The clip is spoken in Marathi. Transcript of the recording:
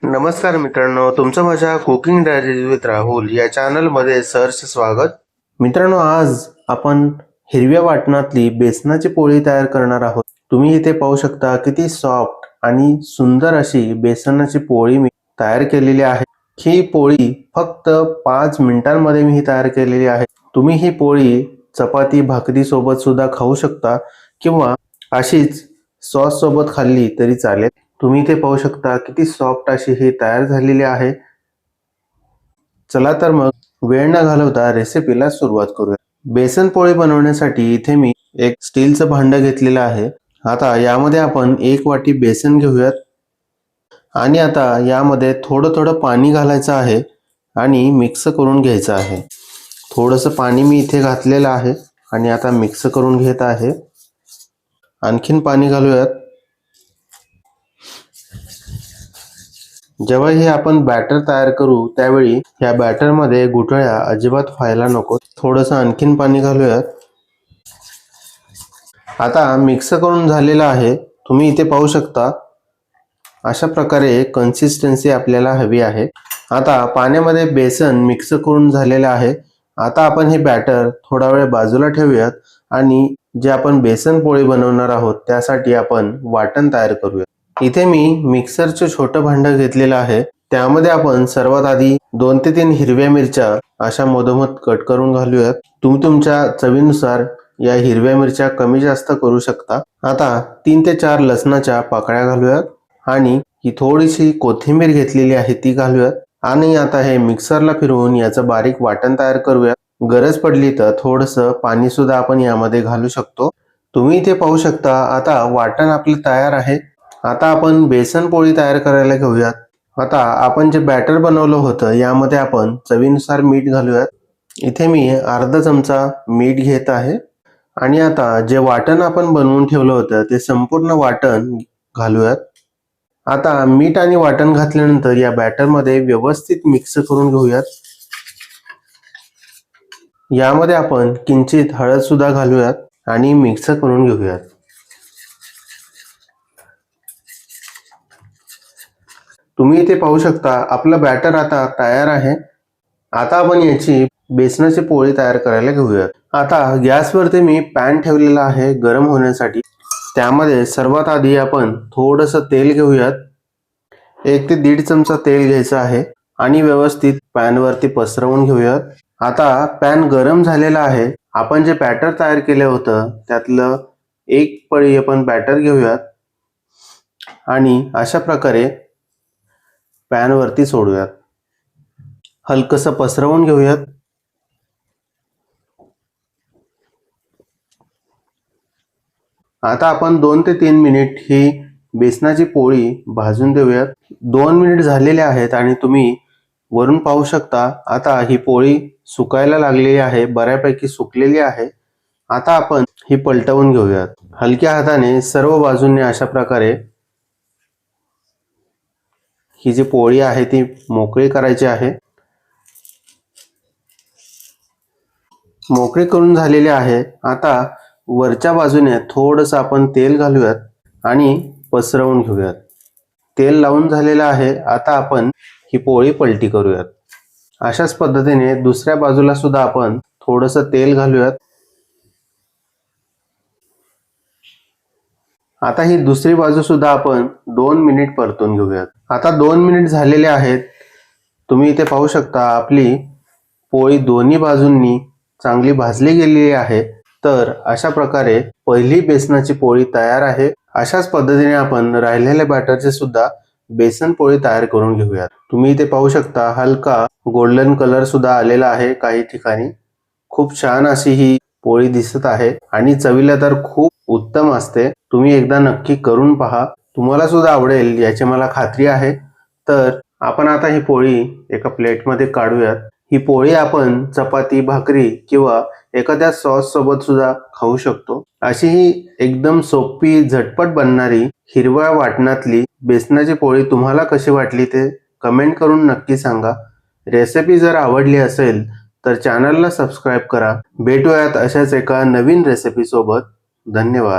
नमस्कार मित्रांनो, तुमचं माझ्या कुकिंग डायरीज विथ राहुल या चॅनलमध्ये सहर्ष स्वागत. मित्रांनो, आज आपण हिरव्या वाटणातली बेसनाची पोळी तयार करणार आहोत. तुम्ही इथे पाहू शकता किती सॉफ्ट आणि सुंदर अशी बेसनाची पोळी मी तयार केलेली आहे. ही पोळी फक्त 5 मिनिटांमध्ये मी तयार केलेली आहे. तुम्ही ही पोळी चपाती भाकरी सोबत सुद्धा खाऊ शकता किंवा अशीच सॉस सोबत खाल्ली तरी चालेल. तुम्ही इथे पाहू शकता किती सॉफ्ट अशी ही तयार झालेली आहे. चला तर मग वेळ न घालवता रेसिपीला सुरुवात करूया. बेसन पोळी बनवण्यासाठी इथे मी एक स्टीलचं भांड घेतलेलं आहे. आता यामध्ये आपण 1 वाटी बेसन घेऊयात आणि आता यामध्ये थोडं थोडं पाणी घालायचं आहे आणि मिक्स करून घ्यायचं आहे. थोडंसं पाणी मी इथे घातलेलं आहे आणि आता मिक्स करून घेत आहे. आणखीन पाणी घालूयात. जेव्हा हे आपण बॅटर तयार करू त्यावेळी ह्या बॅटरमध्ये गुठळ्या अजिबात व्हायला नको. थोडंसं आणखीन पाणी घालूयात. आता मिक्स करून झालेलं आहे. तुम्ही इथे पाहू शकता अशा प्रकारे कन्सिस्टन्सी आपल्याला हवी आहे. आता पाण्यामध्ये बेसन मिक्स करून झालेलं आहे. आता आपण हे बॅटर थोडा वेळ बाजूला ठेवूयात आणि जे आपण बेसन पोळी बनवणार आहोत त्यासाठी आपण वाटण तयार करूया. इथे मी मिक्सरचं छोटं भांड घेतलेलं आहे. त्यामध्ये आपण सर्वात आधी 2 ते 3 हिरव्या मिरच्या अशा मधोमध कट करून घालूयात. तुम्ही तुमच्या चवीनुसार या हिरव्या मिरच्या कमी जास्त करू शकता. आता 3 ते 4 लसणाच्या पाकळ्या घालूयात आणि ही थोडीशी कोथिंबीर घेतलेली आहे ती घालूयात आणि आता हे मिक्सरला फिरवून याचं बारीक वाटण तयार करूयात. गरज पडली तर थोडंसं पाणी सुद्धा आपण यामध्ये घालू शकतो. तुम्ही इथे पाहू शकता आता वाटण आपलं तयार आहे. आता आपण बेसन पोळी तयार करायला घेऊयात. आता आपण जे बॅटर बनवलं होतं यामध्ये आपण चवीनुसार मीठ घालूयात. इथे मी अर्धा चमचा मीठ घेत आहे आणि आता जे वाटण आपण बनवून ठेवलं होतं ते संपूर्ण वाटण घालूयात. आता मीठ आणि वाटण घातल्यानंतर या बॅटरमध्ये व्यवस्थित मिक्स करून घेऊयात. यामध्ये आपण किंचित हळद सुद्धा घालूयात आणि मिक्स करून घेऊयात. तुम्ही इथे पाहू शकता आपलं बॅटर आता तयार आहे. आता आपण याची बेसनाची पोळी तयार करायला घेऊयात. आता गॅसवरती मी पॅन ठेवलेला आहे गरम होण्यासाठी. त्यामध्ये सर्वात आधी आपण थोडंसं तेल घेऊयात. 1 ते 1.5 चमचा तेल घ्यायचं आहे आणि व्यवस्थित पॅनवरती पसरवून घेऊयात. आता पॅन गरम झालेला आहे. आपण जे बॅटर तयार केलं होतं त्यातलं 1 पळी आपण बॅटर घेऊयात आणि अशा प्रकारे पॅनवरती सोडूयात. हलकसं पसरवून घेऊयात. आता आपण 2 ते 3 मिनिट ही बेसनाची पोळी भाजून देऊयात. 2 मिनिट झालेले आहेत आणि तुम्ही वरून पाहू शकता आता ही पोळी सुकायला लागलेली आहे. बऱ्यापैकी सुकलेली आहे. आता आपण ही पलटवून घेऊयात. हलक्या हाताने सर्व बाजूंनी अशा प्रकारे ही जी पोळी आहे ती मोकळी करायची आहे. मोकळी करून झालेली आहे. आता वरच्या बाजूने थोडंसं आपण तेल घालूयात आणि पसरवून घेऊयात. तेल लावून झालेलं आहे. आता आपण ही पोळी पलटी करूयात. अशाच पद्धतीने दुसऱ्या बाजूला सुद्धा आपण थोडंसं तेल घालूयात. आता ही दुसरी बाजू सुद्धा आपण 2 मिनिट परतून घेऊयात. आता 2 मिनिट झालेले आहेत. तुम्ही इथे पाहू शकता आपली पोळी दोन्ही बाजूंनी चांगली भाजली गेलेली आहे. तर अशा प्रकारे पहिली बेसनाची पोळी तयार आहे. अशाच पद्धतीने आपण राहिलेल्या बॅटरचे सुद्धा बेसन पोळी तयार करून घेऊयात. तुम्ही इथे पाहू शकता हलका गोल्डन कलर सुद्धा आलेला आहे काही ठिकाणी. खूप छान अशी ही पोळी दिसत आहे आणि चवीला तर खूप उत्तम असते. तुम्ही एकदा नक्की करून पहा. तुम्हाला सुद्धा आवडेल याची मला खात्री आहे. तर आपण आता ही पोळी एका प्लेटमध्ये काढूयात. ही पोळी आपण चपाती भाकरी किंवा एखाद्या सॉस सोबत सुद्धा खाऊ शकतो. अशी ही एकदम सोपी झटपट बनणारी हिरव्या वाटणातली बेसनाची पोळी तुम्हाला कशी वाटली ते कमेंट करून नक्की सांगा. रेसिपी जर आवडली असेल तर चॅनलला सबस्क्राईब करा. भेटूयात अशाच एका नवीन रेसिपी सोबत. धन्यवाद.